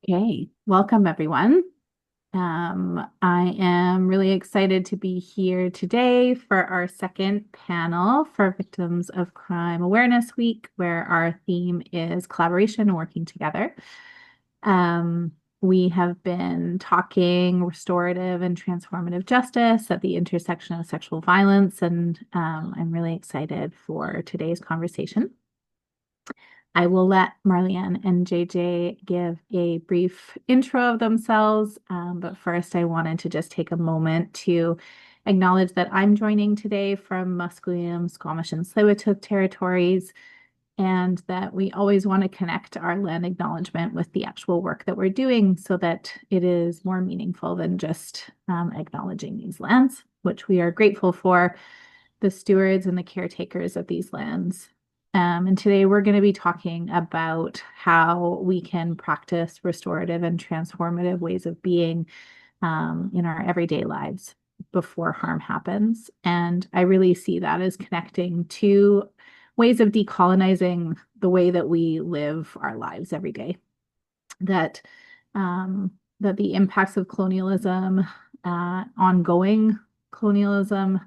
Okay, welcome everyone. I am really excited to be here today for our second panel for Victims of Crime Awareness Week, where our theme is collaboration and working together. Um, we have been talking restorative and transformative justice at the intersection of sexual violence, and I'm really excited for today's conversation. I will let Marlianne and JJ give a brief intro of themselves. But first, I wanted to just take a moment to acknowledge that I'm joining today from Musqueam, Squamish, and Tsleil-Waututh territories, and that we always want to connect our land acknowledgement with the actual work that we're doing so that it is more meaningful than just acknowledging these lands, which we are grateful for the stewards and the caretakers of these lands. And today we're going to be talking about how we can practice restorative and transformative ways of being in our everyday lives before harm happens. And I really see that as connecting to ways of decolonizing the way that we live our lives every day. That that the impacts of colonialism, ongoing colonialism,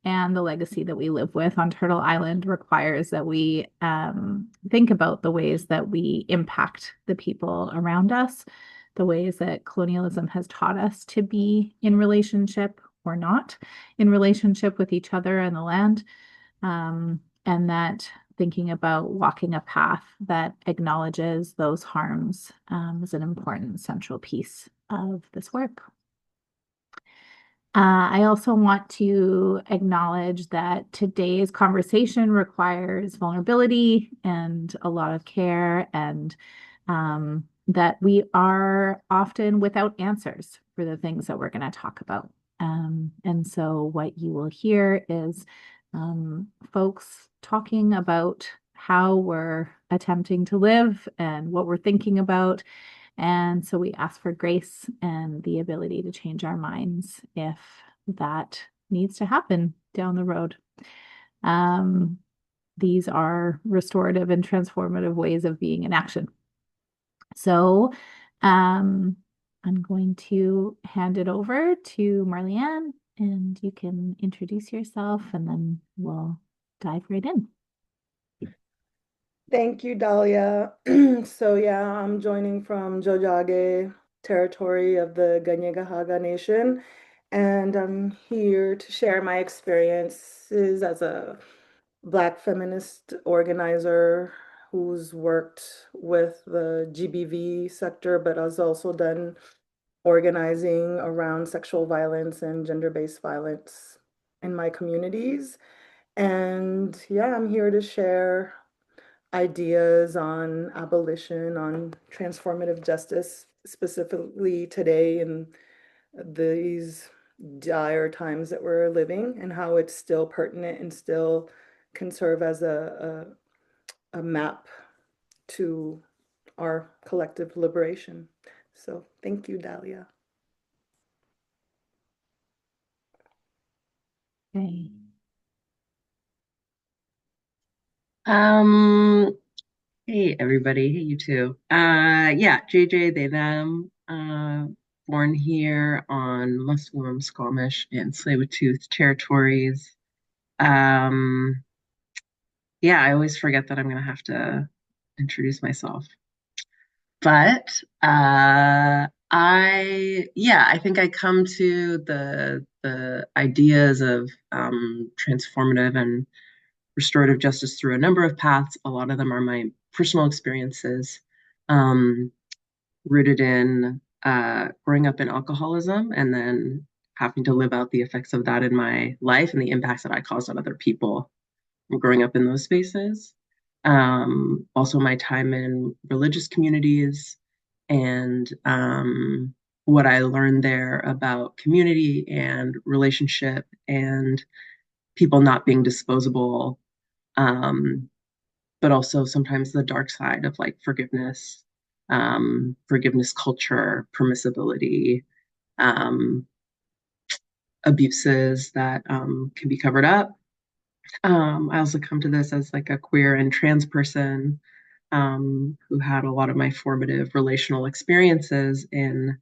and the legacy that we live with on Turtle Island requires that we think about the ways that we impact the people around us, the ways that colonialism has taught us to be in relationship or not in relationship with each other and the land, and that thinking about walking a path that acknowledges those harms is an important central piece of this work. I also want to acknowledge that today's conversation requires vulnerability and a lot of care, and that we are often without answers for the things that we're going to talk about. And so, what you will hear is folks talking about how we're attempting to live and what we're thinking about, and so we ask for grace and the ability to change our minds if that needs to happen down the road. Um, these are restorative and transformative ways of being in action. So um, I'm going to hand it over to Marlianne, and you can introduce yourself, and then we'll dive right in. Thank you, Dahlia. So yeah, I'm joining from Jojage territory of the Ganyegahaga Nation, and I'm here to share my experiences as a Black feminist organizer who's worked with the GBV sector, but has also done organizing around sexual violence and gender-based violence in my communities. And yeah, I'm here to share ideas on abolition, on transformative justice, specifically today in these dire times that we're living, and how it's still pertinent and still can serve as a map to our collective liberation. So thank you, Dahlia. Okay. Um, Hey everybody, hey you too. Yeah, JJ, they, them, born here on Musqueam, Squamish, and Tsleil-Waututh territories. Um, yeah, I always forget that I'm gonna have to introduce myself. But I think I come to the ideas of transformative and restorative justice through a number of paths. A lot of them are my personal experiences, um, rooted in growing up in alcoholism and then having to live out the effects of that in my life and the impacts that I caused on other people from growing up in those spaces. Also, my time in religious communities and what I learned there about community and relationship and people not being disposable, um, but also sometimes the dark side of like forgiveness, forgiveness culture, permissibility, um, abuses that can be covered up. I also come to this as like a queer and trans person, who had a lot of my formative relational experiences in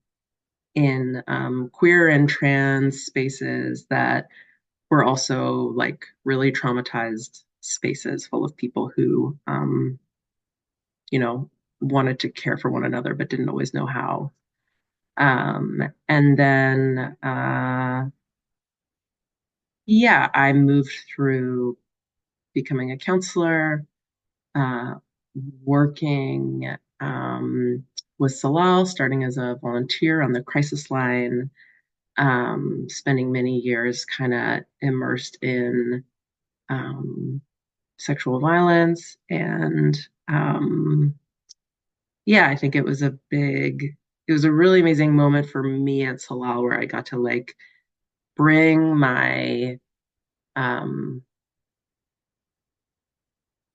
queer and trans spaces that were also like really traumatized spaces full of people who, you know, wanted to care for one another but didn't always know how. And then, yeah, I moved through becoming a counselor, uh, working with Salal, starting as a volunteer on the crisis line, spending many years kind of immersed in um, sexual violence. And yeah, I think it was a really amazing moment for me at Salal where I got to like bring um,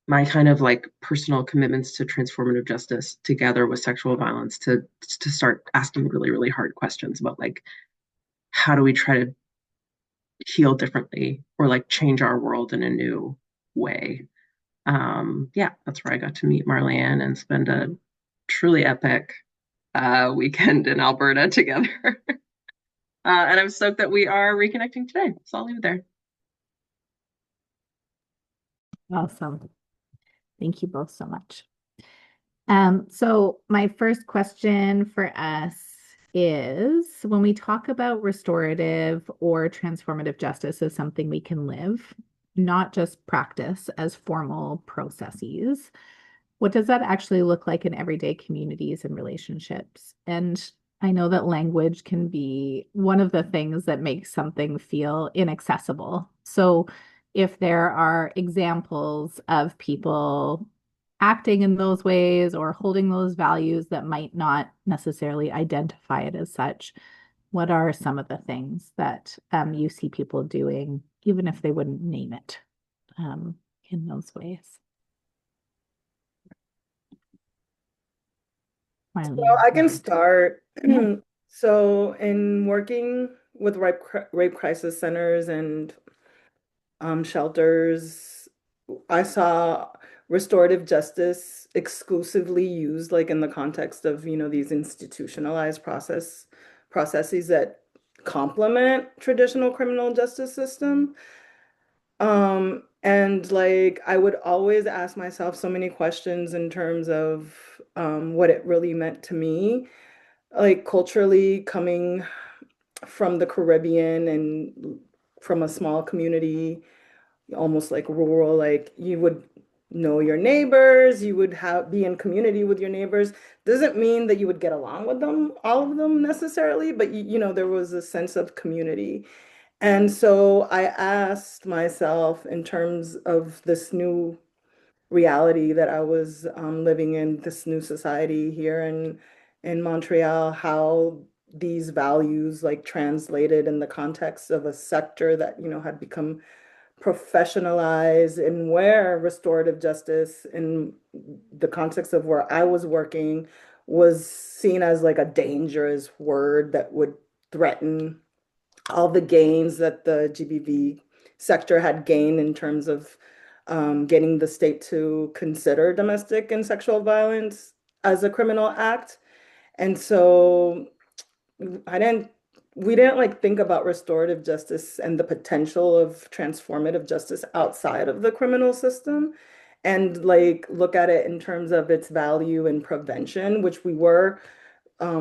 my kind of like personal commitments to transformative justice together with sexual violence to start asking really, really hard questions about like how do we try to heal differently or like change our world in a new way. Yeah, that's where I got to meet Marlianne and spend a truly epic weekend in Alberta together. And I'm stoked that we are reconnecting today. So I'll leave it there. Awesome. Thank you both so much. So my first question for us is when we talk about restorative or transformative justice as something we can live, not just practice as formal processes, what does that actually look like in everyday communities and relationships? And I know that language can be one of the things that makes something feel inaccessible. So if there are examples of people acting in those ways or holding those values that might not necessarily identify it as such, what are some of the things that you see people doing, even if they wouldn't name it um, in those ways? Well, Marlene. I can start. Yeah. So, in working with rape crisis centers and shelters, I saw restorative justice exclusively used like in the context of, these institutionalized processes that complement traditional criminal justice system. And like I would always ask myself so many questions in terms of what it really meant to me, like culturally coming from the Caribbean and from a small community, almost like rural, like you would know your neighbors, you would have be in community with your neighbors. Doesn't mean that you would get along with them, all of them necessarily, but there was a sense of community. And so I asked myself in terms of this new reality that I was living in, this new society here in Montreal, how these values like translated in the context of a sector that, had become professionalized and where restorative justice in the context of where I was working was seen as like a dangerous word that would threaten all the gains that the GBV sector had gained in terms of getting the state to consider domestic and sexual violence as a criminal act. And so I didn't, we didn't like think about restorative justice and the potential of transformative justice outside of the criminal system and like look at it in terms of its value in prevention, which we were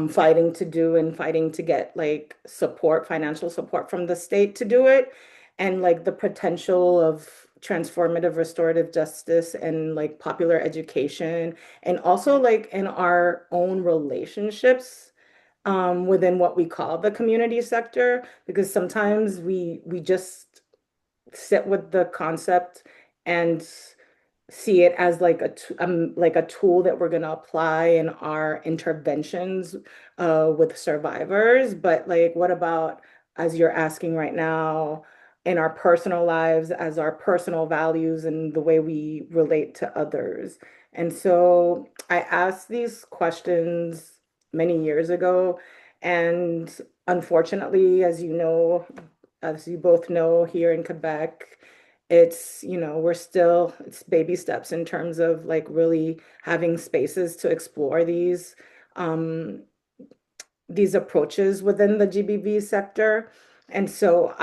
fighting to do and fighting to get like support, financial support from the state to do it. And like the potential of transformative restorative justice and like popular education, and also like in our own relationships within what we call the community sector, because sometimes we just sit with the concept and see it as like a tool that we're going to apply in our interventions with survivors. But like, what about, as you're asking right now, in our personal lives, as our personal values and the way we relate to others? And so I asked these questions many years ago, and unfortunately, as you know, as you both know, here in Quebec, it's, it's baby steps in terms of like really having spaces to explore um, these approaches within the GBV sector. And so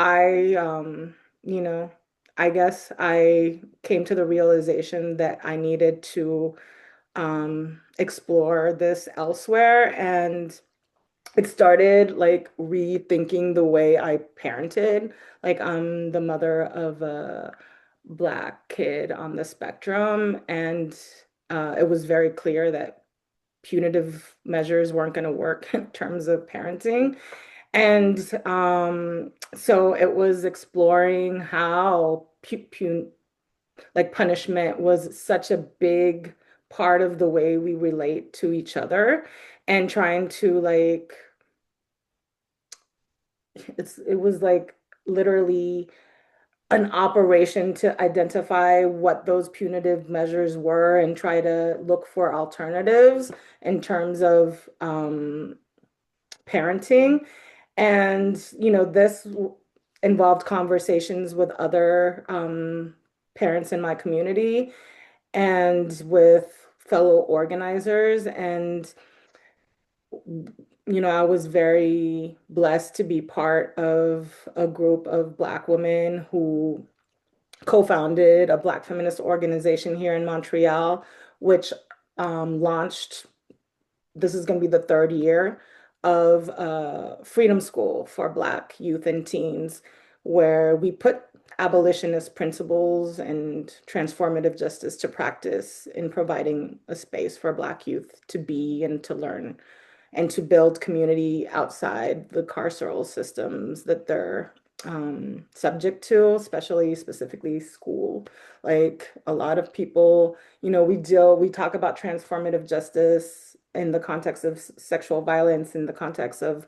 you know, I guess I came to the realization that I needed to explore this elsewhere. And it started like rethinking the way I parented. Like I'm the mother of a Black kid on the spectrum, and it was very clear that punitive measures weren't going to work in terms of parenting. And so it was exploring how like punishment was such a big part of the way we relate to each other, and trying to like it was like literally an operation to identify what those punitive measures were and try to look for alternatives in terms of parenting. And, this involved conversations with other parents in my community and with fellow organizers. And, I was very blessed to be part of a group of Black women who co-founded a Black feminist organization here in Montreal, which launched, this is going to be the third year of Freedom School for Black youth and teens, where we put abolitionist principles and transformative justice to practice in providing a space for Black youth to be and to learn and to build community outside the carceral systems that they're subject to, especially specifically school. Like a lot of people, we talk about transformative justice in the context of sexual violence, in the context of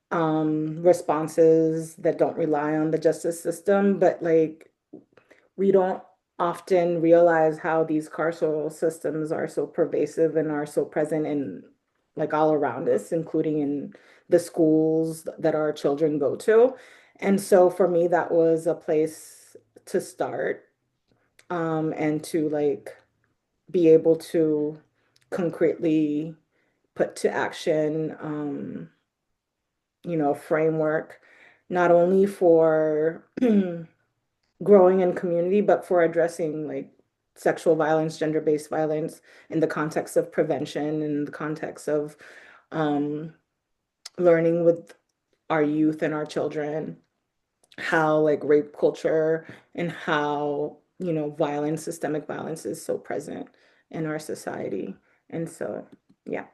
responses that don't rely on the justice system, but like we don't often realize how these carceral systems are so pervasive and are so present in like all around us, including in the schools that our children go to. And so for me, that was a place to start, and to like be able to concretely put to action, framework, not only for growing in community, but for addressing like sexual violence, gender-based violence in the context of prevention, in the context of um, learning with our youth and our children how like rape culture and how, violence, systemic violence is so present in our society. And so, yeah.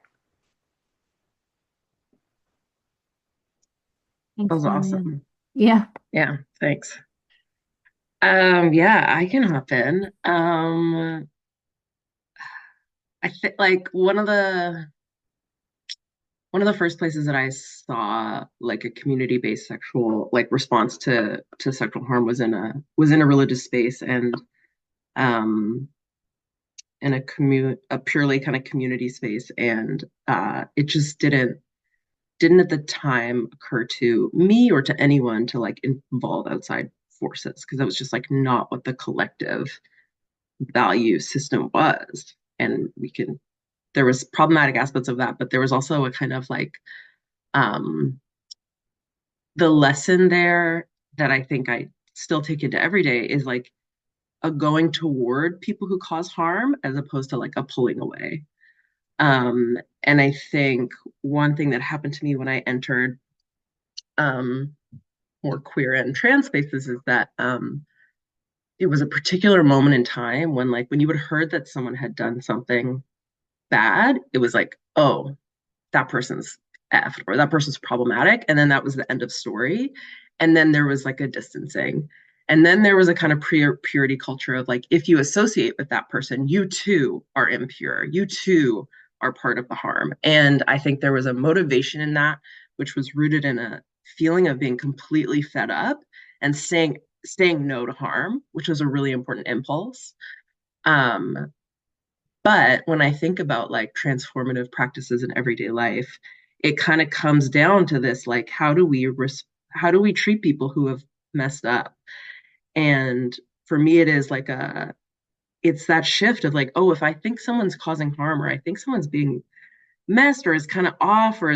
Thanks, That was Marian. awesome. Yeah. Yeah, thanks. Yeah, I can hop in. I think like one of the first places that I saw like a community-based sexual like response to sexual harm was in a religious space, and um in a purely kind of community space, and it just didn't at the time occur to me or to anyone to like involve outside forces, because that was just like not what the collective value system was. And there was problematic aspects of that, but there was also a kind of like um the lesson there that I think I still take into every day is like a going toward people who cause harm as opposed to like a pulling away. And I think one thing that happened to me when I entered um, more queer and trans spaces is that it was a particular moment in time when, like, when you had heard that someone had done something bad, it was like, oh, that person's effed or that person's problematic. And then that was the end of story. And then there was like a distancing. And then there was a kind of purity culture of like, if you associate with that person, you too are impure. You too are part of the harm. And I think there was a motivation in that, which was rooted in a feeling of being completely fed up and saying no to harm, which was a really important impulse. Um, but when I think about like transformative practices in everyday life, it kind of comes down to this like, how do we treat people who have messed up? And for me, it is like it's that shift of like, oh, if I think someone's causing harm or I think someone's being messed or is kind of off or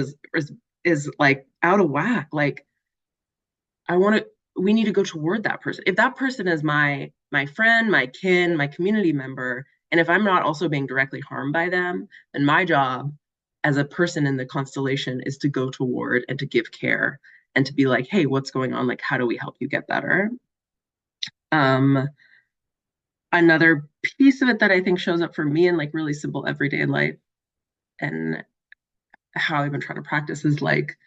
is like out of whack, like I want to we need to go toward that person. If that person is my friend, my kin, my community member, and if I'm not also being directly harmed by them, then my job as a person in the constellation is to go toward and to give care and to be like, hey, what's going on? Like, how do we help you get better? Um, Another piece of it that I think shows up for me in like really simple everyday life and how I've been trying to practice is like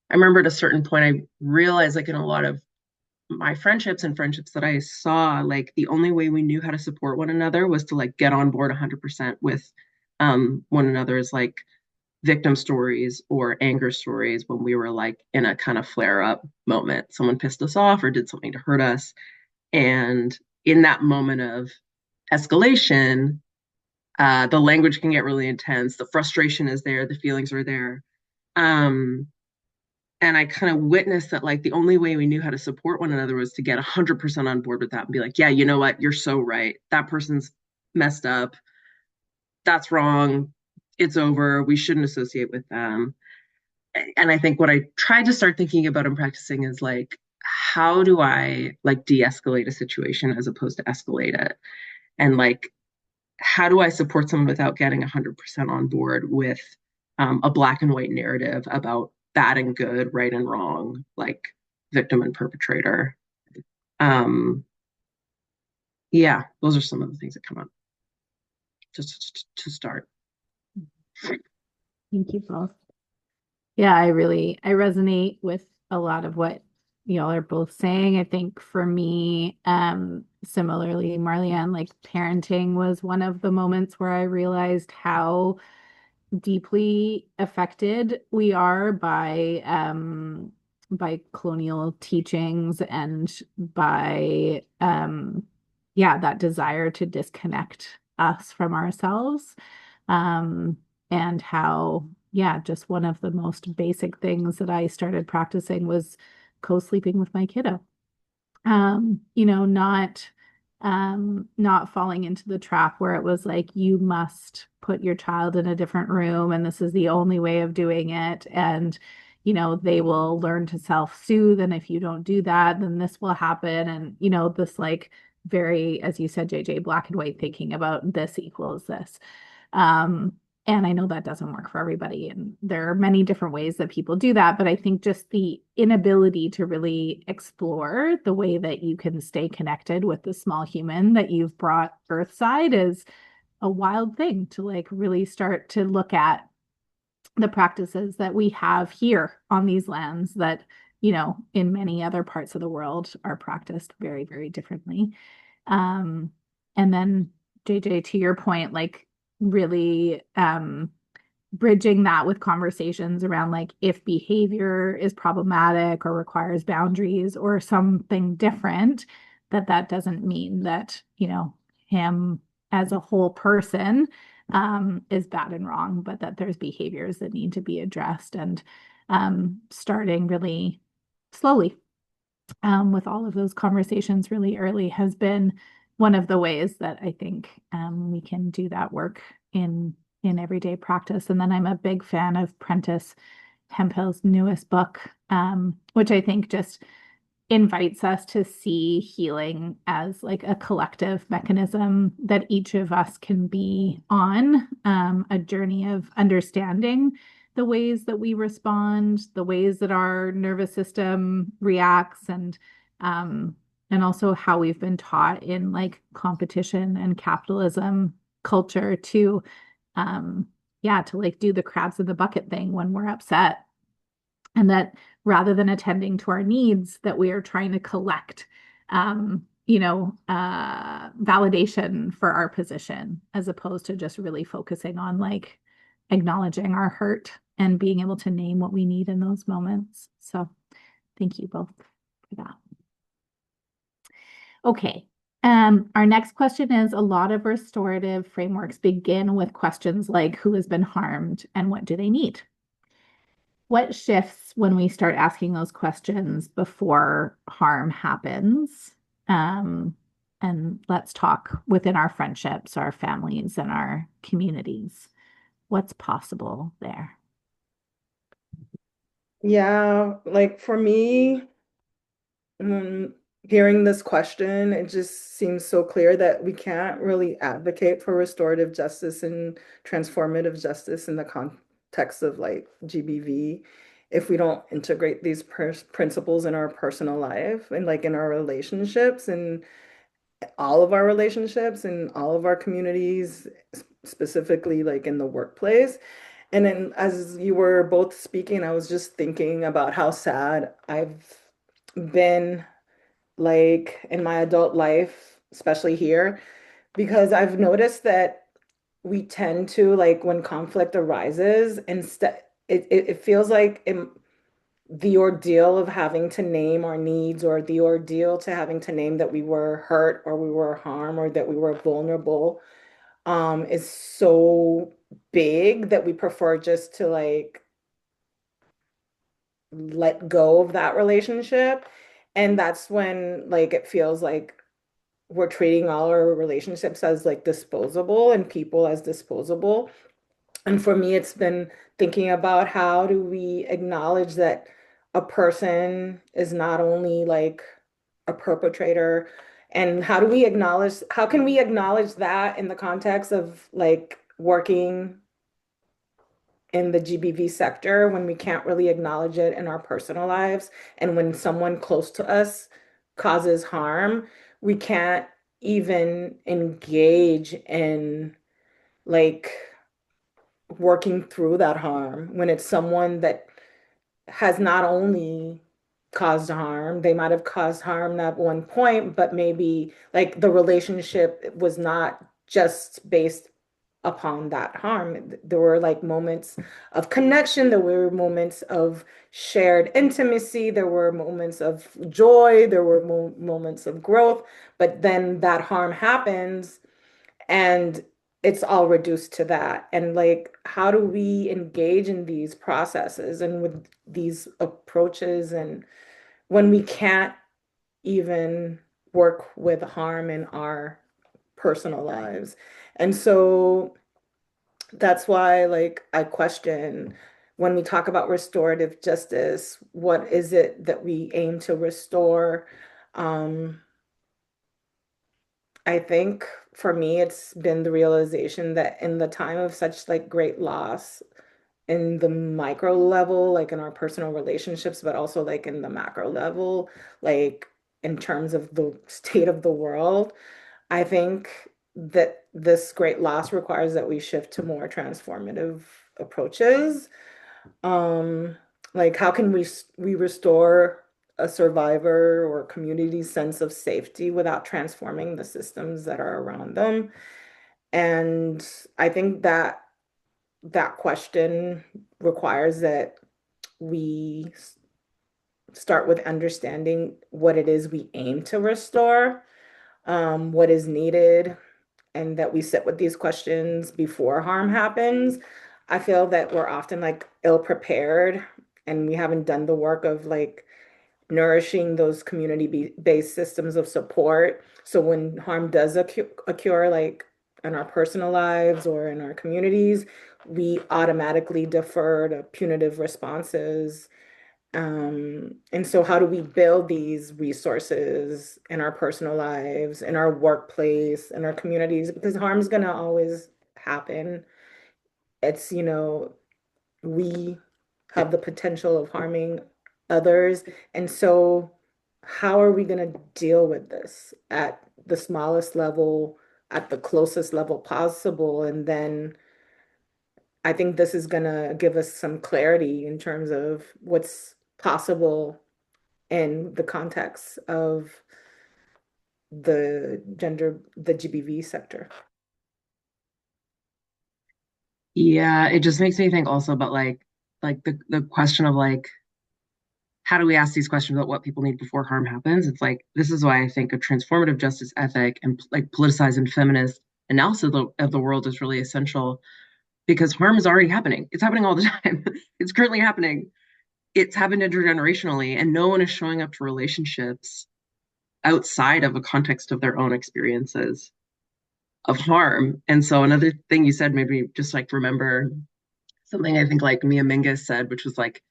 I remember at a certain point I realized like in a lot of my friendships and friendships that I saw, like the only way we knew how to support one another was to like get on board 100% with one another's like victim stories or anger stories when we were like in a kind of flare up moment. Someone pissed us off or did something to hurt us. And in that moment of escalation, the language can get really intense. The frustration is there, the feelings are there. Um, and I kind of witnessed that like the only way we knew how to support one another was to get 100% on board with that and be like, yeah, you know what? You're so right. That person's messed up. That's wrong. It's over. We shouldn't associate with them. And I think what I tried to start thinking about and practicing is like, how do I like de-escalate a situation as opposed to escalate it? And like, how do I support someone without getting 100% on board with a black and white narrative about bad and good, right and wrong, like victim and perpetrator? Um, yeah, those are some of the things that come up just to start. Thank you both. Yeah, I resonate with a lot of what y'all are both saying. I think for me, similarly, Marlianne, like parenting was one of the moments where I realized how deeply affected we are by colonial teachings and by yeah, that desire to disconnect us from ourselves. Um, and how, yeah, just one of the most basic things that I started practicing was co-sleeping with my kiddo. Not falling into the trap where it was like you must put your child in a different room and this is the only way of doing it. And, they will learn to self-soothe. And if you don't do that, then this will happen. And, this like very, as you said, JJ, black and white thinking about this equals this. Um, and I know that doesn't work for everybody. And there are many different ways that people do that. But I think just the inability to really explore the way that you can stay connected with the small human that you've brought Earthside is a wild thing to like really start to look at the practices that we have here on these lands that, in many other parts of the world are practiced very, very differently. Um, and then JJ, to your point, like really bridging that with conversations around like if behavior is problematic or requires boundaries or something different, that doesn't mean that, him as a whole person is bad and wrong, but that there's behaviors that need to be addressed and starting really slowly with all of those conversations really early has been one of the ways that I think we can do that work in everyday practice. And then I'm a big fan of Prentice Hemphill's newest book, which I think just invites us to see healing as like a collective mechanism that each of us can be on a journey of understanding the ways that we respond, the ways that our nervous system reacts, and also how we've been taught in like competition and capitalism culture to yeah, to like do the crabs in the bucket thing when we're upset. And that rather than attending to our needs, that we are trying to collect, validation for our position, as opposed to just really focusing on like acknowledging our hurt and being able to name what we need in those moments. So thank you both for that. Okay. Our next question is a lot of restorative frameworks begin with questions like who has been harmed and what do they need? What shifts when we start asking those questions before harm happens? Um, And let's talk within our friendships, our families, and our communities. What's possible there? Yeah, like for me, mm, hearing this question, it just seems so clear that we can't really advocate for restorative justice and transformative justice in the context of like GBV if we don't integrate these principles in our personal life and like in our relationships and all of our relationships and all of our communities, specifically like in the workplace. And then as you were both speaking, I was just thinking about how sad I've been like in my adult life, especially here, because I've noticed that we tend to like when conflict arises, instead it feels like the ordeal of having to name our needs or the ordeal to having to name that we were hurt or we were harmed or that we were vulnerable is so big that we prefer just to like let go of that relationship. And that's when like it feels like we're treating all our relationships as like disposable and people as disposable. And for me, it's been thinking about how do we acknowledge that a person is not only like a perpetrator, and how can we acknowledge that in the context of like working in the GBV sector when we can't really acknowledge it in our personal lives. And when someone close to us causes harm, we can't even engage in like working through that harm when it's someone that has not only caused harm, they might have caused harm at one point, but maybe like the relationship was not just based upon that harm. There were like moments of connection, there were moments of shared intimacy, there were moments of joy, there were moments of growth, but then that harm happens and it's all reduced to that. And like, how do we engage in these processes and with these approaches and when we can't even work with harm in our personal lives? And so that's why like I question when we talk about restorative justice, what is it that we aim to restore? Um, I think for me, it's been the realization that in the time of such like great loss in the micro level, like in our personal relationships, but also like in the macro level, like in terms of the state of the world, I think that this great loss requires that we shift to more transformative approaches. Um, like how can we restore a survivor or community's sense of safety without transforming the systems that are around them? And I think that that question requires that we start with understanding what it is we aim to restore, what is needed, and that we sit with these questions before harm happens. I feel that we're often like ill prepared and we haven't done the work of like nourishing those community-based systems of support. So when harm does occur, like in our personal lives or in our communities, we automatically defer to punitive responses. And so how do we build these resources in our personal lives, in our workplace, in our communities? Because harm's gonna always happen. It's, we have the potential of harming others. And so how are we gonna deal with this at the smallest level, at the closest level possible? And then I think this is gonna give us some clarity in terms of what's possible in the context of the GBV sector. Yeah, it just makes me think also about like the question of like how do we ask these questions about what people need before harm happens? It's like this is why I think a transformative justice ethic and like politicized and feminist analysis of the world is really essential because harm is already happening. It's happening all the time. It's currently happening. It's happened intergenerationally, and no one is showing up to relationships outside of a context of their own experiences of harm. And so another thing you said made me just like remember something I think like Mia Mingus said, which was like,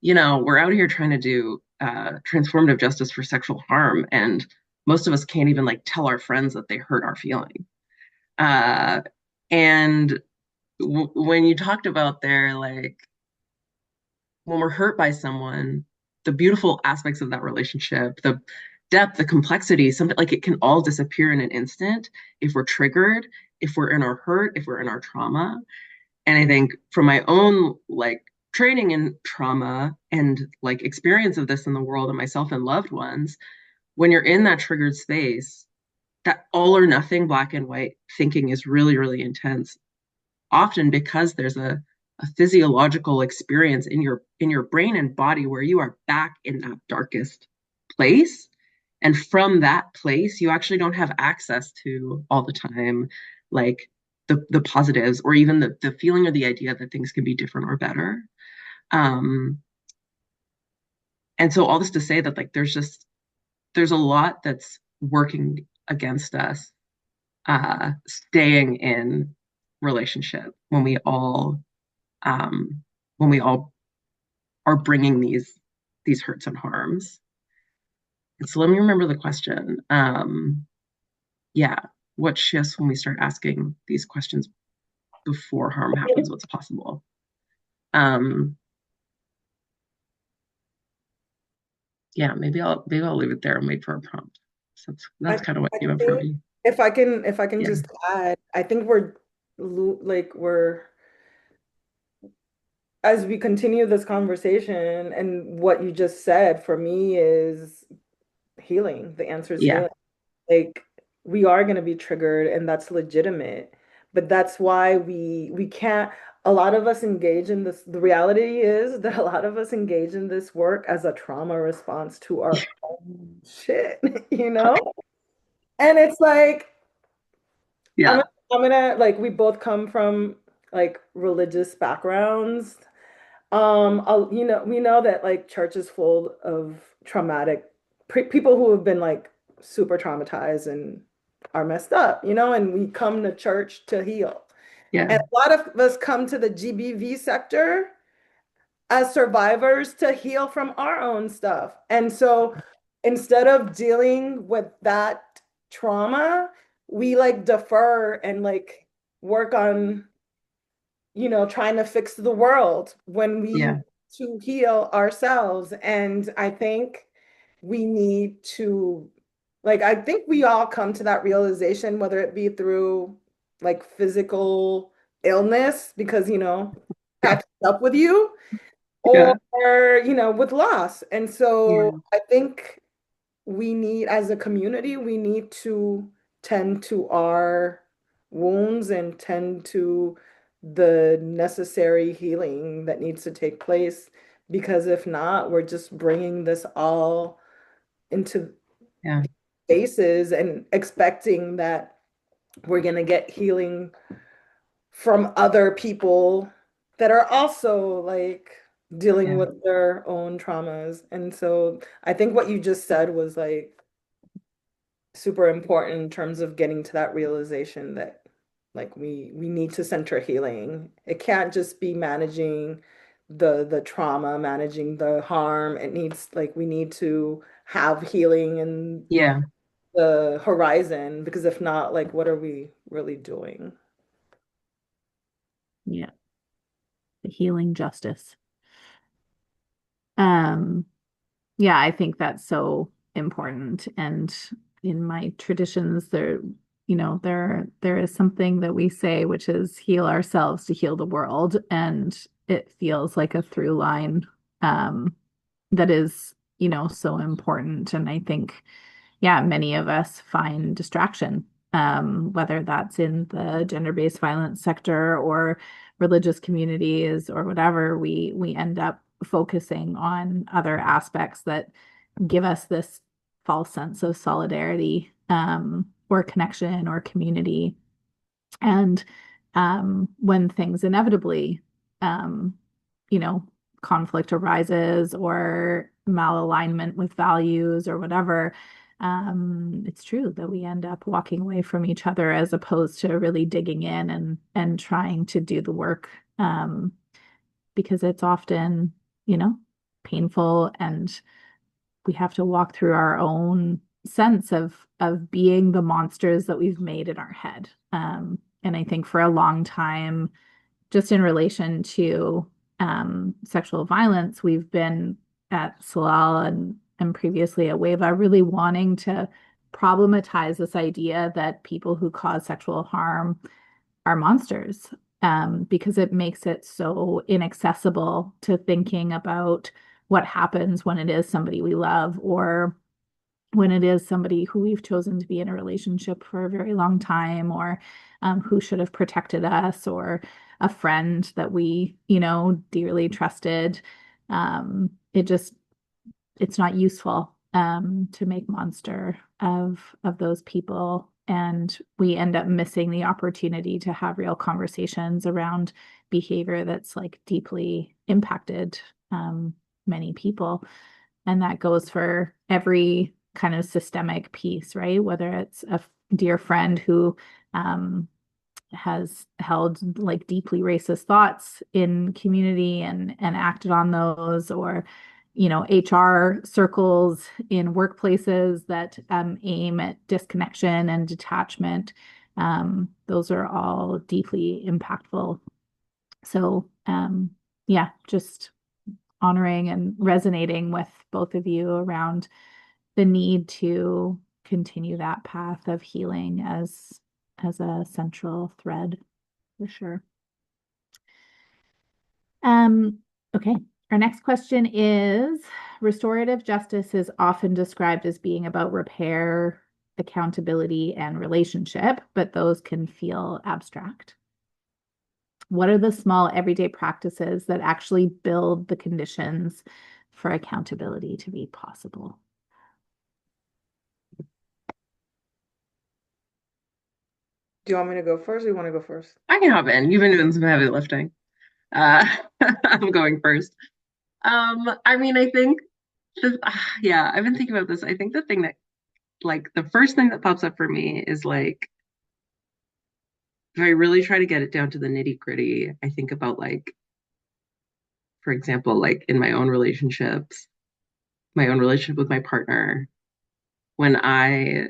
we're out here trying to do transformative justice for sexual harm, and most of us can't even like tell our friends that they hurt our feeling. Uh, and when you talked about there, like when we're hurt by someone, the beautiful aspects of that relationship, the depth, the complexity, something like it can all disappear in an instant if we're triggered, if we're in our hurt, if we're in our trauma. And I think from my own like training in trauma and like experience of this in the world and myself and loved ones, when you're in that triggered space, that all or nothing black and white thinking is really, really intense, often because there's a physiological experience in your brain and body where you are back in that darkest place. And from that place, you actually don't have access to all the time, like the positives or even the feeling or the idea that things can be different or better. Um, and so all this to say that like there's a lot that's working against us staying in relationship um, when we all are bringing these hurts and harms. And so let me remember the question. Yeah, what shifts when we start asking these questions before harm happens? What's possible? Um, yeah, maybe I'll leave it there and wait for a prompt. So that's I, kind of what I came up for think me. if I can Yeah, just add, I think we're as we continue this conversation and what you just said for me is healing. The answer is yeah, healing. Like we are going to be triggered and that's legitimate, but that's why we can't, a lot of us engage in this. The reality is that a lot of us engage in this work as a trauma response to our own shit, you know? And it's like I'm yeah, I'm gonna like we both come from like religious backgrounds. We know that like church is full of traumatic people who have been like super traumatized and are messed up, and we come to church to heal. yeah, And a lot of us come to the GBV sector as survivors to heal from our own stuff. And so instead of dealing with that trauma, we like defer and like work on trying to fix the world when we yeah, to heal ourselves. And I think we need to, like, I think we all come to that realization, whether it be through like physical illness, because, yeah, catches up with you, or, yeah, with loss. And so yeah, I think we need, as a community, we need to tend to our wounds and tend to the necessary healing that needs to take place. Because if not, we're just bringing this all into yeah, spaces and expecting that we're going to get healing from other people that are also like dealing yeah, with their own traumas. And so I think what you just said was like super important in terms of getting to that realization that like we need to center healing. It can't just be managing the trauma, managing the harm. It needs like we need to have healing in yeah, the horizon, because if not, like what are we really doing? Yeah. The healing justice. Um, yeah, I think that's so important. And in my traditions, there is something that we say, which is heal ourselves to heal the world. And it feels like a through line that is, so important. And I think, yeah, many of us find distraction, whether that's in the gender-based violence sector or religious communities or whatever, we end up focusing on other aspects that give us this false sense of solidarity, or connection or community. And when things inevitably, um, you know, conflict arises or malalignment with values or whatever, it's true that we end up walking away from each other as opposed to really digging in and trying to do the work. Because it's often, you know, painful and we have to walk through our own sense of being the monsters that we've made in our head. And I think for a long time, just in relation to sexual violence, we've been at Salal and previously at Weva really wanting to problematize this idea that people who cause sexual harm are monsters, because it makes it so inaccessible to thinking about what happens when it is somebody we love or when it is somebody who we've chosen to be in a relationship for a very long time, or who should have protected us, or a friend that we, dearly trusted. It just, it's not useful to make monster of those people. And we end up missing the opportunity to have real conversations around behavior that's like deeply impacted many people. And that goes for every kind of systemic piece, right? Whether it's a dear friend who has held like deeply racist thoughts in community and acted on those, or HR circles in workplaces that aim at disconnection and detachment. Those are all deeply impactful. So yeah, just honoring and resonating with both of you around the need to continue that path of healing as a central thread for sure. Okay. Our next question is restorative justice is often described as being about repair, accountability, and relationship, but those can feel abstract. What are the small everyday practices that actually build the conditions for accountability to be possible? Do you want me to go first or you want to go first? I can hop in. You've been doing some heavy lifting. Uh, I'm going first. I mean, I think yeah, I've been thinking about this. I think the thing that like the first thing that pops up for me is like if I really try to get it down to the nitty-gritty, I think about like, for example, like in my own relationships, my own relationship with my partner, when I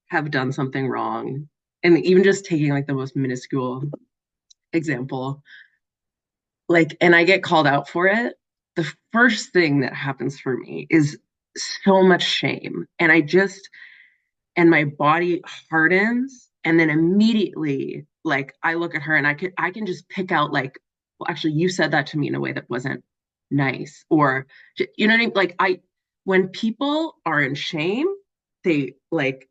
have done something wrong, and even just taking like the most minuscule example, like, and I get called out for it, the first thing that happens for me is so much shame. And my body hardens. And then immediately, like, I look at her and I can just pick out, like, well, actually, you said that to me in a way that wasn't nice. Or, you know what I mean? Like, when people are in shame, they like,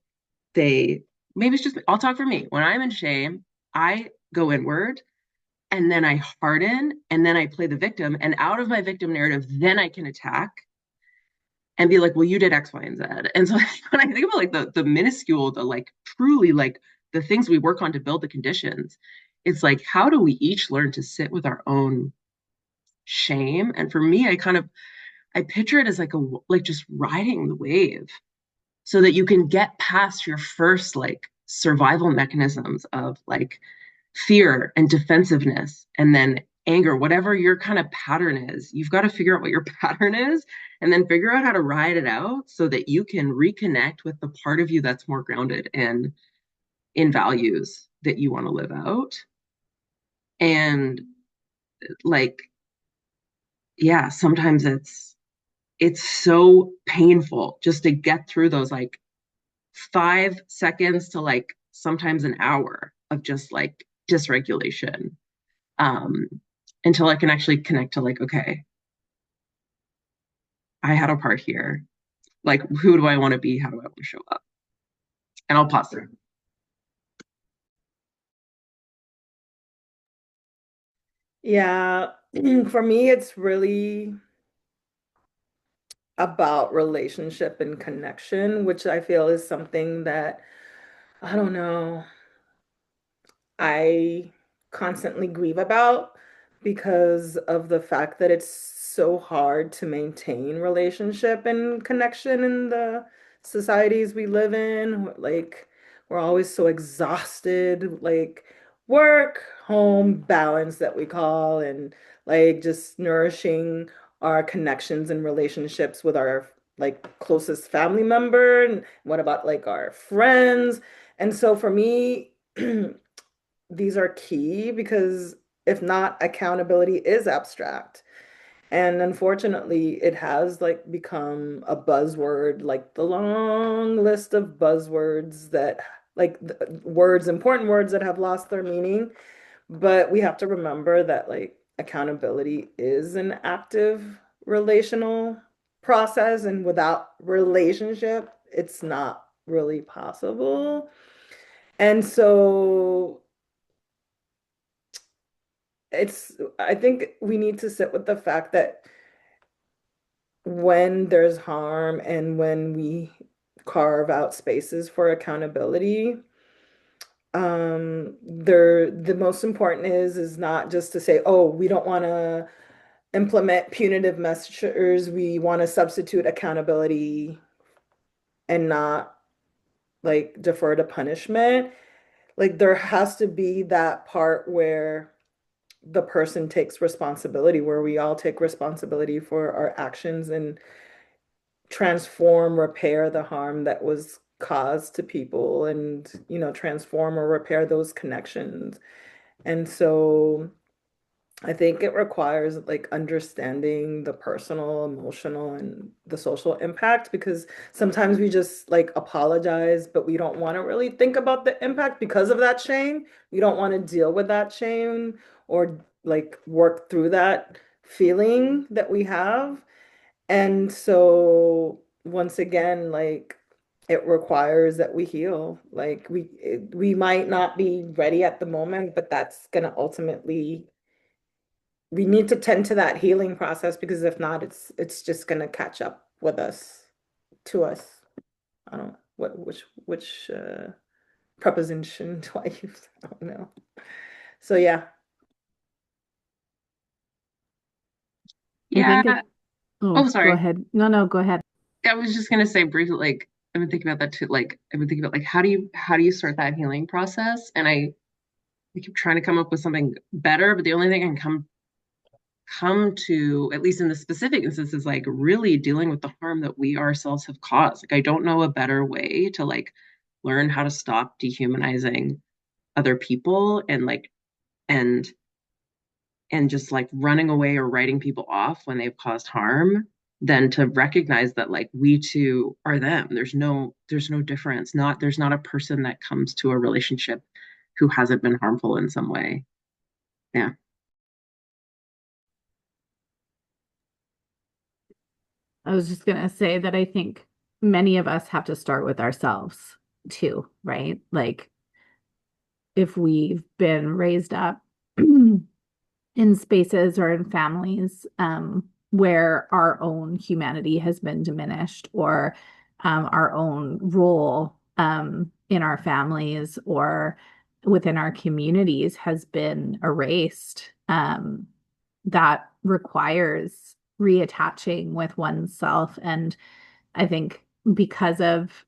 they, maybe it's just, I'll talk for me. When I'm in shame, I go inward and then I harden and then I play the victim. And out of my victim narrative, then I can attack and be like, well, you did X, Y, and Z. And so when I think about like the minuscule, the like truly like the things we work on to build the conditions, it's like, how do we each learn to sit with our own shame? And for me, I picture it as like like just riding the wave so that you can get past your first like survival mechanisms of like fear and defensiveness and then anger, whatever your kind of pattern is. You've got to figure out what your pattern is and then figure out how to ride it out so that you can reconnect with the part of you that's more grounded and in values that you want to live out. And like, yeah, sometimes it's so painful just to get through those like 5 seconds to like sometimes an hour of just like dysregulation, um, until I can actually connect to like, okay, I had a part here. Like, who do I want to be? How do I want to show up? And I'll pause there. Yeah, for me, it's really about relationship and connection, which I feel is something that, I don't know, I constantly grieve about because of the fact that it's so hard to maintain relationship and connection in the societies we live in. Like we're always so exhausted, like work, home balance that we call, and like just nourishing our connections and relationships with our like closest family member. And what about like our friends? And so for me, these are key because if not, accountability is abstract. And unfortunately, it has like become a buzzword, like the long list of buzzwords that like words, important words that have lost their meaning. But we have to remember that like accountability is an active relational process, and without relationship, it's not really possible. And so I think we need to sit with the fact that when there's harm and when we carve out spaces for accountability, the most important is not just to say, oh, we don't want to implement punitive measures, we want to substitute accountability and not like defer to punishment. Like there has to be that part where the person takes responsibility, where we all take responsibility for our actions and transform, repair the harm that was caused to people, and, transform or repair those connections. And so I think it requires like understanding the personal, emotional, and the social impact, because sometimes we just like apologize, but we don't want to really think about the impact because of that shame. We don't want to deal with that shame or like work through that feeling that we have. And so once again, like it requires that we heal. Like we might not be ready at the moment, but that's gonna ultimately we need to tend to that healing process, because if not, it's just gonna catch up with us to us. I don't know which preposition do I use? I don't know. So yeah. I Yeah. think it, oh, Oh, go sorry. ahead. No, no, go ahead. I was just gonna say briefly, like I've been thinking about that too. Like I've been thinking about like how do you start that healing process? And I keep trying to come up with something better, but the only thing I can come to, at least in the specific instance, is like really dealing with the harm that we ourselves have caused. Like I don't know a better way to like learn how to stop dehumanizing other people and and just like running away or writing people off when they've caused harm than to recognize that like we too are them. There's no difference. There's not a person that comes to a relationship who hasn't been harmful in some way. Yeah. I was just gonna say that I think many of us have to start with ourselves too, right? Like if we've been raised up in spaces or in families where our own humanity has been diminished, or our own role in our families or within our communities has been erased. That requires reattaching with oneself. And I think because of,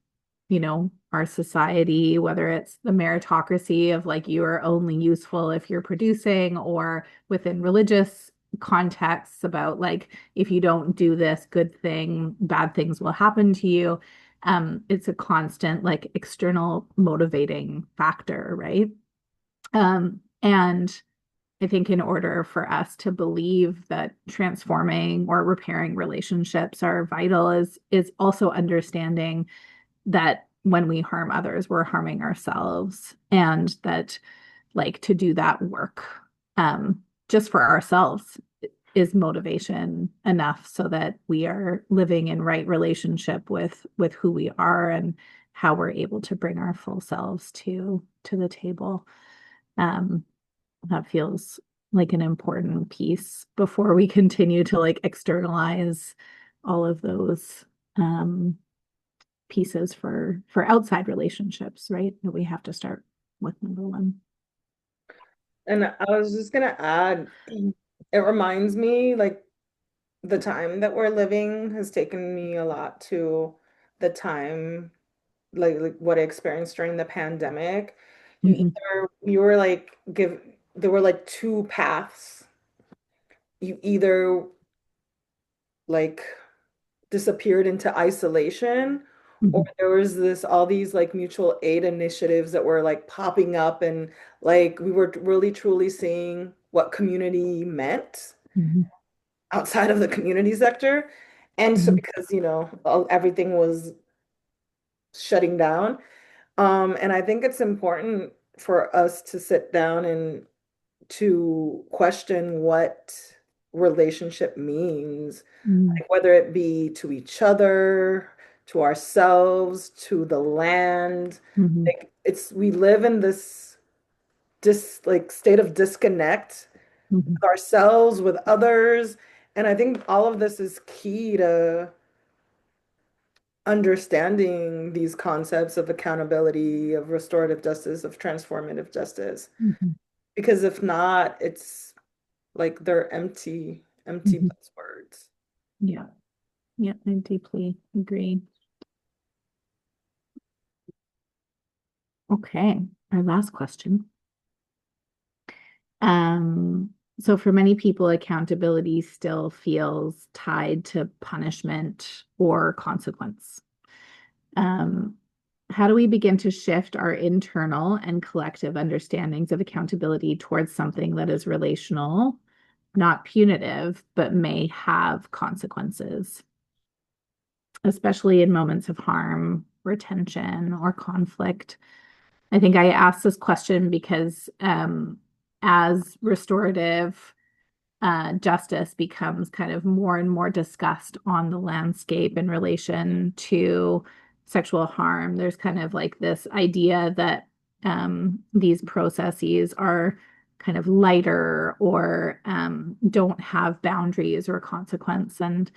our society, whether it's the meritocracy of like you are only useful if you're producing, or within religious contexts about like if you don't do this good thing, bad things will happen to you. It's a constant like external motivating factor, right? And I think in order for us to believe that transforming or repairing relationships are vital is also understanding that when we harm others, we're harming ourselves, and that like to do that work just for ourselves is motivation enough so that we are living in right relationship with who we are and how we're able to bring our full selves to the table. Um, that feels like an important piece before we continue to like externalize all of those um, pieces for outside relationships, right? That we have to start with number one. And I was just gonna add, it reminds me like the time that we're living has taken me a lot to the time, like what I experienced during the pandemic, Hmm. you were like there were like two paths. You either like disappeared into isolation, or Hmm. there was this all these like mutual aid initiatives that were like popping up, and like we were really truly seeing what community meant Hmm. outside of the community sector. And so Hmm. because, everything was shutting down, and I think it's important for us to sit down and to question what relationship means, Hmm. like whether it be to each other, to ourselves, to the land. Hmm. Like we live in this like state of disconnect Hmm. with ourselves, with others. And I think all of this is key to understanding these concepts of accountability, of restorative justice, of transformative justice. Hmm. Because if not, it's like they're empty Hmm. buzzwords. Yeah. Yeah, I deeply agree. Okay, our last question. Um, so for many people, accountability still feels tied to punishment or consequence. Um, how do we begin to shift our internal and collective understandings of accountability towards something that is relational, not punitive, but may have consequences, especially in moments of harm, retention, or conflict? I think I asked this question because as restorative justice becomes kind of more and more discussed on the landscape in relation to sexual harm, there's kind of like this idea that these processes are kind of lighter or don't have boundaries or consequence. And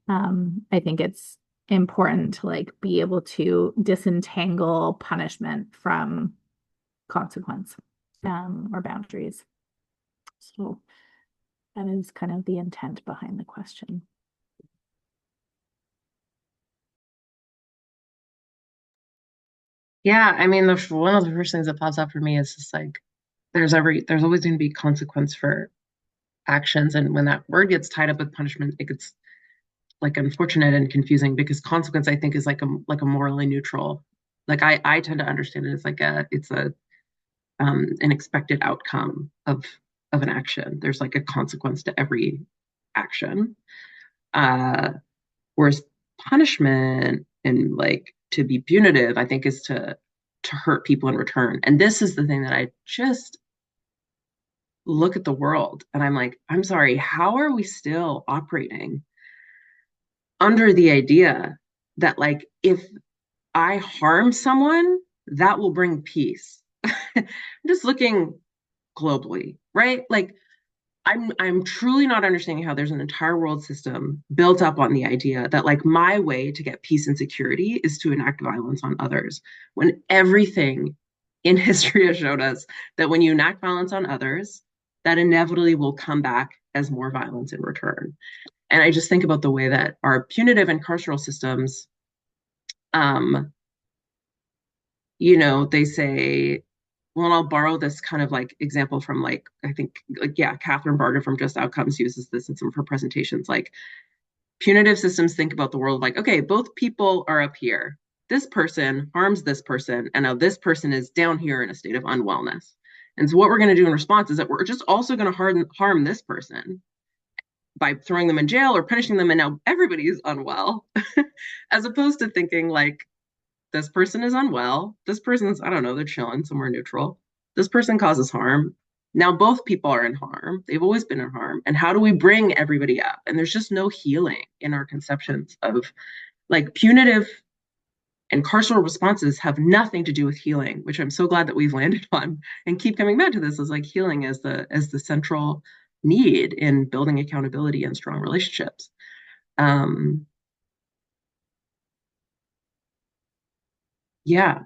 I think it's important to like be able to disentangle punishment from consequence or boundaries. So that is kind of the intent behind the question. Yeah, I mean, one of the first things that pops up for me is just like there's always going to be consequence for actions, and when that word gets tied up with punishment, it gets like unfortunate and confusing because consequence I think is like a morally neutral. Like I tend to understand it as like it's a an expected outcome of an action. There's like a consequence to every action. Uh, Whereas punishment and like to be punitive, I think is to hurt people in return. And this is the thing that I just look at the world and I'm like, I'm sorry, how are we still operating under the idea that like if I harm someone, that will bring peace? I'm just looking globally, right? Like I'm truly not understanding how there's an entire world system built up on the idea that like my way to get peace and security is to enact violence on others, when everything in history has showed us that when you enact violence on others, that inevitably will come back as more violence in return. And I just think about the way that our punitive and carceral systems, um, they say, well, and I'll borrow this kind of like example from like, I think, like, yeah, Catherine Barter from Just Outcomes uses this in some of her presentations. Like, punitive systems think about the world like, okay, both people are up here. This person harms this person, and now this person is down here in a state of unwellness. And so, what we're going to do in response is that we're just also going to harm this person by throwing them in jail or punishing them, and now everybody is unwell, as opposed to thinking like, this person is unwell. This person's, I don't know, they're chilling somewhere neutral. This person causes harm. Now both people are in harm. They've always been in harm. And how do we bring everybody up? And there's just no healing in our conceptions of like punitive and carceral responses have nothing to do with healing, which I'm so glad that we've landed on and keep coming back to this as like healing as the central need in building accountability and strong relationships. Um, yeah.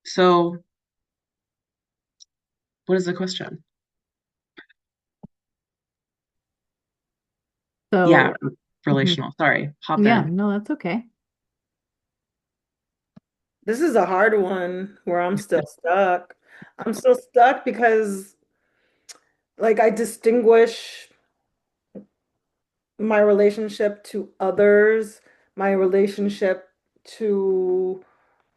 So what is the question? Yeah, So, mhm. relational. Sorry, hop Yeah, in. no, that's okay. This is a hard one where I'm still stuck. I'm still stuck because like I distinguish my relationship to others, my relationship to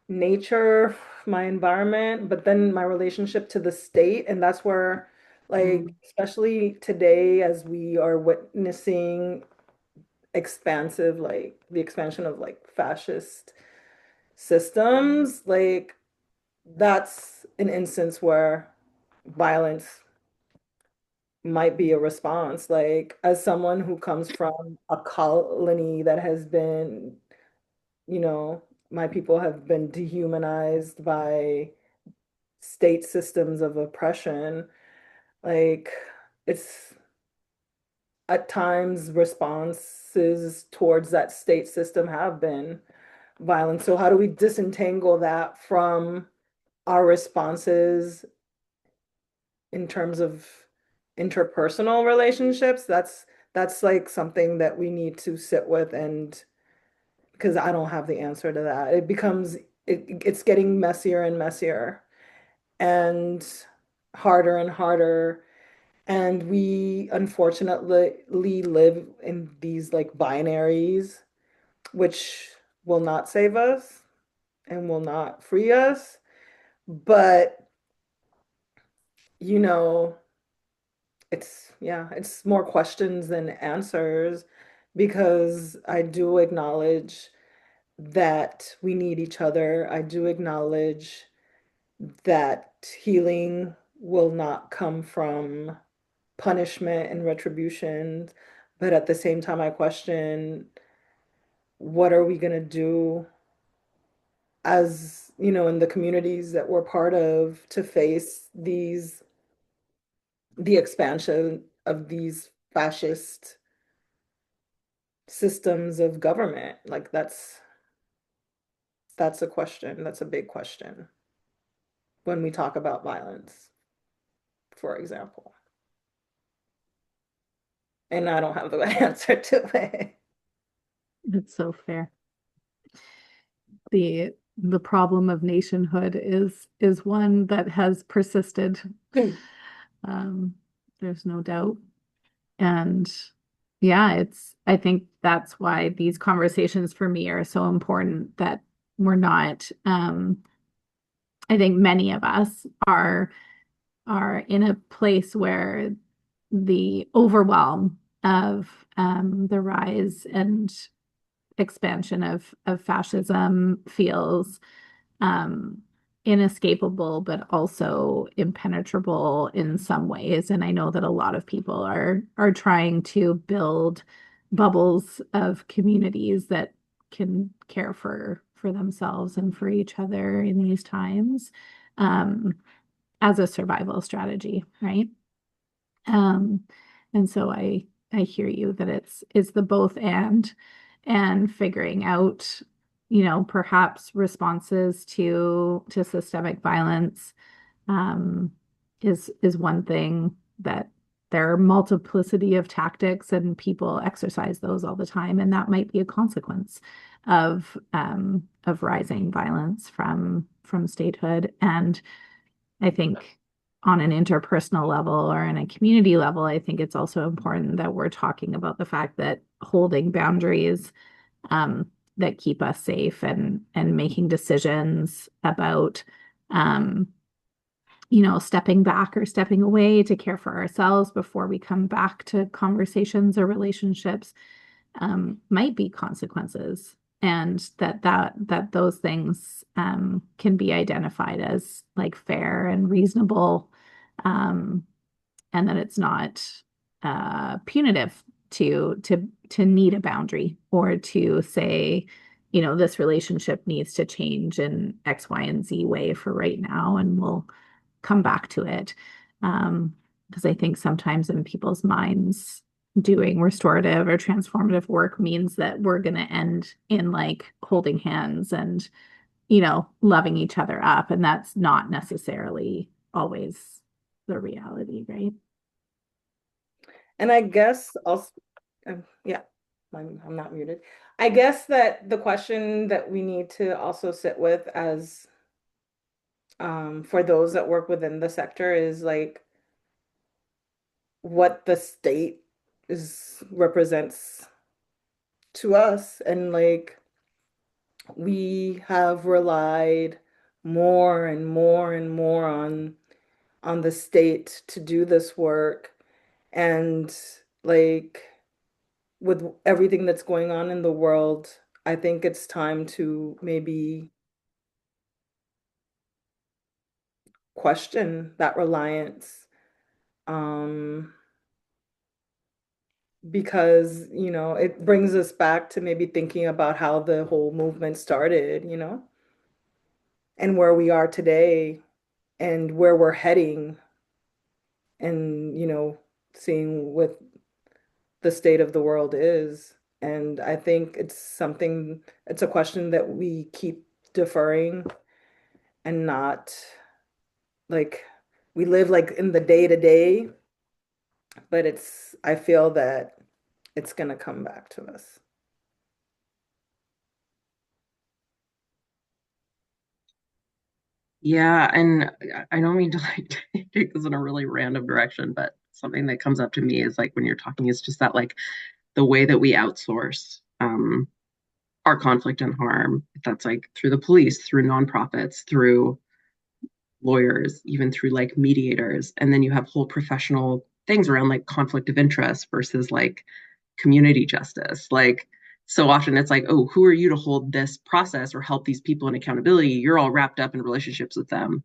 nature, my environment, but then my relationship to the state. And that's where, like, Mm. especially today, as we are witnessing expansive, like the expansion of like fascist systems, like, that's an instance where violence might be a response. Like, as someone who comes from a colony that has been, you know, my people have been dehumanized by state systems of oppression, like, it's at times responses towards that state system have been violent. So, how do we disentangle that from our responses in terms of interpersonal relationships? That's like something that we need to sit with, and because I don't have the answer to that. It's getting messier and messier and harder and harder. And we unfortunately live in these like binaries, which will not save us and will not free us. But, you know, it's more questions than answers, because I do acknowledge that we need each other. I do acknowledge that healing will not come from punishment and retribution. But at the same time, I question, what are we going to do as, in the communities that we're part of, to face the expansion of these fascist systems of government? Like, that's a question. That's a big question when we talk about violence, for example. And I don't have the answer to it. It's so fair. The problem of nationhood is one that has persisted. Um, there's no doubt. And yeah, I think that's why these conversations for me are so important, that we're not, I think many of us are in a place where the overwhelm of the rise and expansion of fascism feels um, inescapable, but also impenetrable in some ways. And I know that a lot of people are trying to build bubbles of communities that can care for themselves and for each other in these times, um, as a survival strategy, right? Um, and so I hear you that it's the both and figuring out, perhaps responses to systemic violence um, is one thing, that there are multiplicity of tactics and people exercise those all the time, and that might be a consequence of rising violence from statehood. And I think on an interpersonal level or in a community level, I think it's also important that we're talking about the fact that holding boundaries that keep us safe, and making decisions about um, stepping back or stepping away to care for ourselves before we come back to conversations or relationships might be consequences, and that those things can be identified as like fair and reasonable, um, and that it's not punitive to need a boundary, or to say, this relationship needs to change in X, Y, and Z way for right now, and we'll come back to it. Because I think sometimes in people's minds, doing restorative or transformative work means that we're going to end in like holding hands and, loving each other up. And that's not necessarily always the reality, right? And I guess also, yeah, I'm not muted. I guess that the question that we need to also sit with as for those that work within the sector is like what the state is represents to us, and like we have relied more and more and more on the state to do this work, and like with everything that's going on in the world, I think it's time to maybe question that reliance. Um, because, it brings us back to maybe thinking about how the whole movement started, and where we are today and where we're heading, and, seeing what the state of the world is. And I think it's a question that we keep deferring and not like we live like in the day to day, but I feel that it's going to come back to us. Yeah, and I don't mean to like take this in a really random direction, but something that comes up to me is like when you're talking is just that like the way that we outsource our conflict and harm. That's like through the police, through nonprofits, through lawyers, even through like mediators. And then you have whole professional things around like conflict of interest versus like community justice. Like so often it's like, oh, who are you to hold this process or help these people in accountability? You're all wrapped up in relationships with them.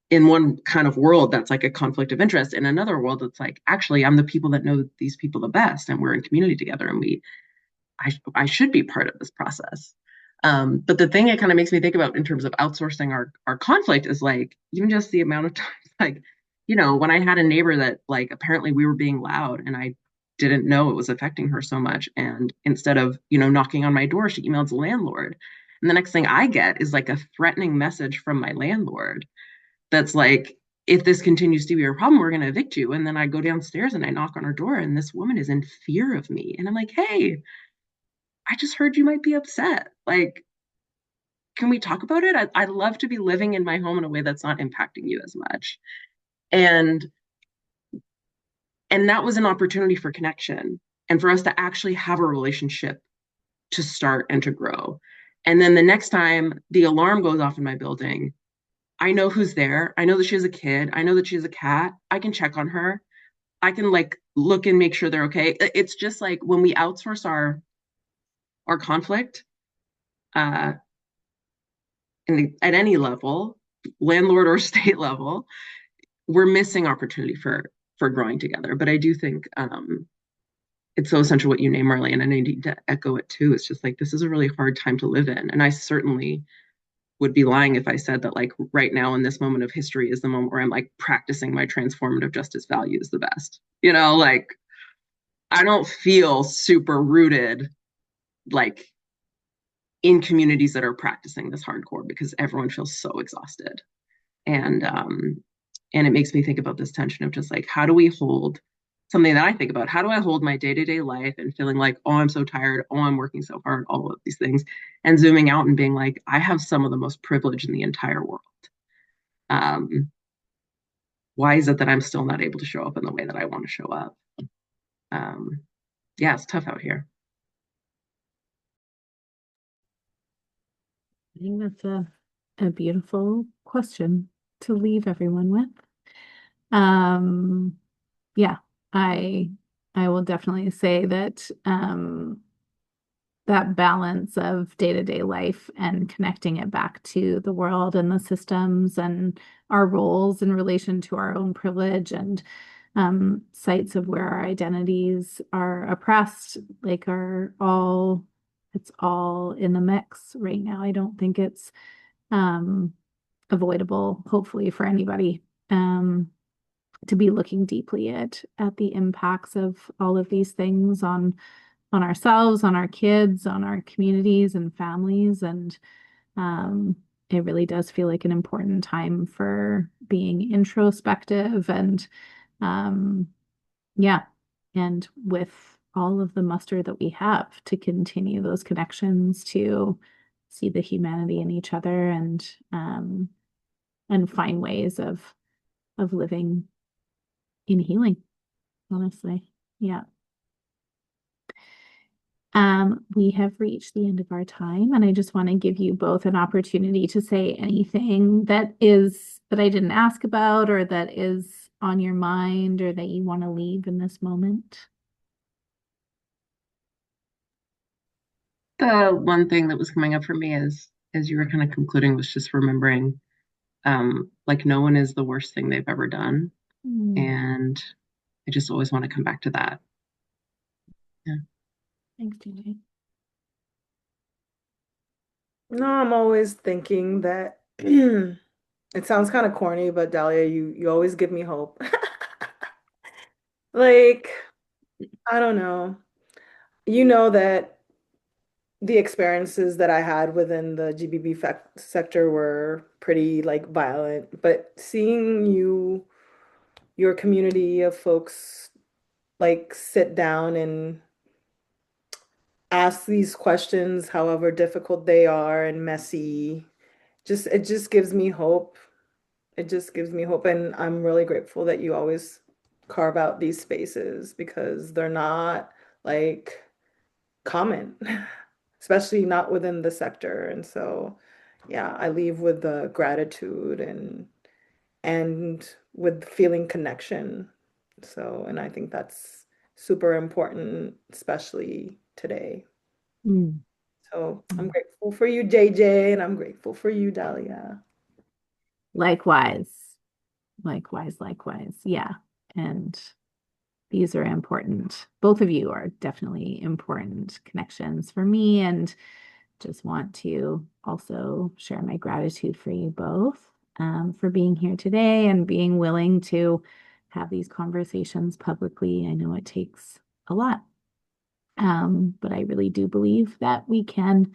In one kind of world, that's like a conflict of interest. In another world, it's like, actually, I'm the people that know these people the best, and we're in community together, and I should be part of this process. But the thing it kind of makes me think about in terms of outsourcing our conflict is like even just the amount of times like when I had a neighbor that like apparently we were being loud and I didn't know it was affecting her so much, and instead of knocking on my door, she emailed the landlord, and the next thing I get is like a threatening message from my landlord that's like, if this continues to be your problem, we're going to evict you. And then I go downstairs and I knock on her door, and this woman is in fear of me, and I'm like, hey, I just heard you might be upset. Like, can we talk about it? I'd love to be living in my home in a way that's not impacting you as much. And and that was an opportunity for connection and for us to actually have a relationship to start and to grow. And then the next time the alarm goes off in my building, I know who's there. I know that she has a kid. I know that she has a cat. I can check on her. I can like look and make sure they're okay. It's just like when we outsource our conflict, uh, at any level, landlord or state level, we're missing opportunity for growing together. But I do think it's so essential what you name, Marley, and I need to echo it too. It's just like this is a really hard time to live in, and I certainly would be lying if I said that like right now in this moment of history is the moment where I'm like practicing my transformative justice values the best. Like I don't feel super rooted like in communities that are practicing this hardcore because everyone feels so exhausted. And it makes me think about this tension of just like how do we hold something that I think about, how do I hold my day-to-day life and feeling like, oh, I'm so tired, oh, I'm working so hard, all of these things, and zooming out and being like, I have some of the most privilege in the entire world. um, why is it that I'm still not able to show up in the way that I want to show up? um, yeah, it's tough out here. I think that's a beautiful question to leave everyone with. Um, yeah, I I will definitely say that that balance of day-to-day life and connecting it back to the world and the systems and our roles in relation to our own privilege and sites of where our identities are oppressed, like it's all in the mix right now. I don't think it's um, avoidable, hopefully, for anybody to be looking deeply at the impacts of all of these things on ourselves, on our kids, on our communities and families. And it really does feel like an important time for being introspective and um, yeah, and with all of the muster that we have to continue those connections, to see the humanity in each other, and find ways of living in healing, honestly. Yeah. We have reached the end of our time, and I just want to give you both an opportunity to say anything that I didn't ask about, or that is on your mind, or that you want to leave in this moment. The one thing that was coming up for me as you were kind of concluding was just remembering, like no one is the worst thing they've ever done. Mm, And I just always want to come back to that. Yeah. thanks, JJ. No, I'm always thinking that it sounds kind of corny, but Dahlia, you always give me hope. Like, I don't know. You know that the experiences that I had within the GBB sector were pretty like violent, but seeing your community of folks like sit down and ask these questions, however difficult they are and messy, it just gives me hope. It just gives me hope, and I'm really grateful that you always carve out these spaces because they're not like common, especially not within the sector. And so, yeah, I leave with the gratitude and with feeling connection. So, and I think that's super important, especially today. Mm, So I'm mm. grateful for you, JJ, and I'm grateful for you, Dahlia. Likewise, likewise, likewise. Yeah. And these are important. Both of you are definitely important connections for me, and just want to also share my gratitude for you both, for being here today and being willing to have these conversations publicly. I know it takes a lot, but I really do believe that we can,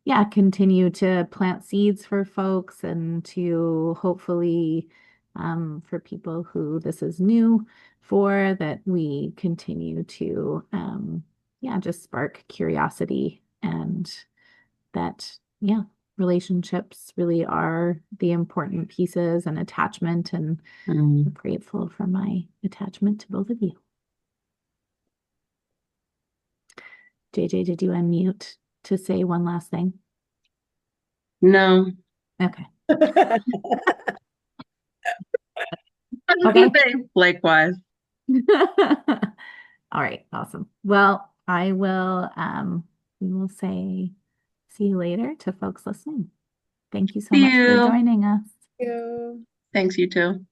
yeah, continue to plant seeds for folks, and to hopefully, for people who this is new for, that we continue to, yeah, just spark curiosity, and that, yeah, relationships really are the important pieces, and attachment. And I'm Mm. grateful for my attachment to both of you. JJ, did you unmute to say one last thing? No. Okay. I was gonna Okay. say likewise. All right, awesome. Well, we will say see you later to folks listening. Thank you so See much for you. joining us. Yeah. Thanks, you too.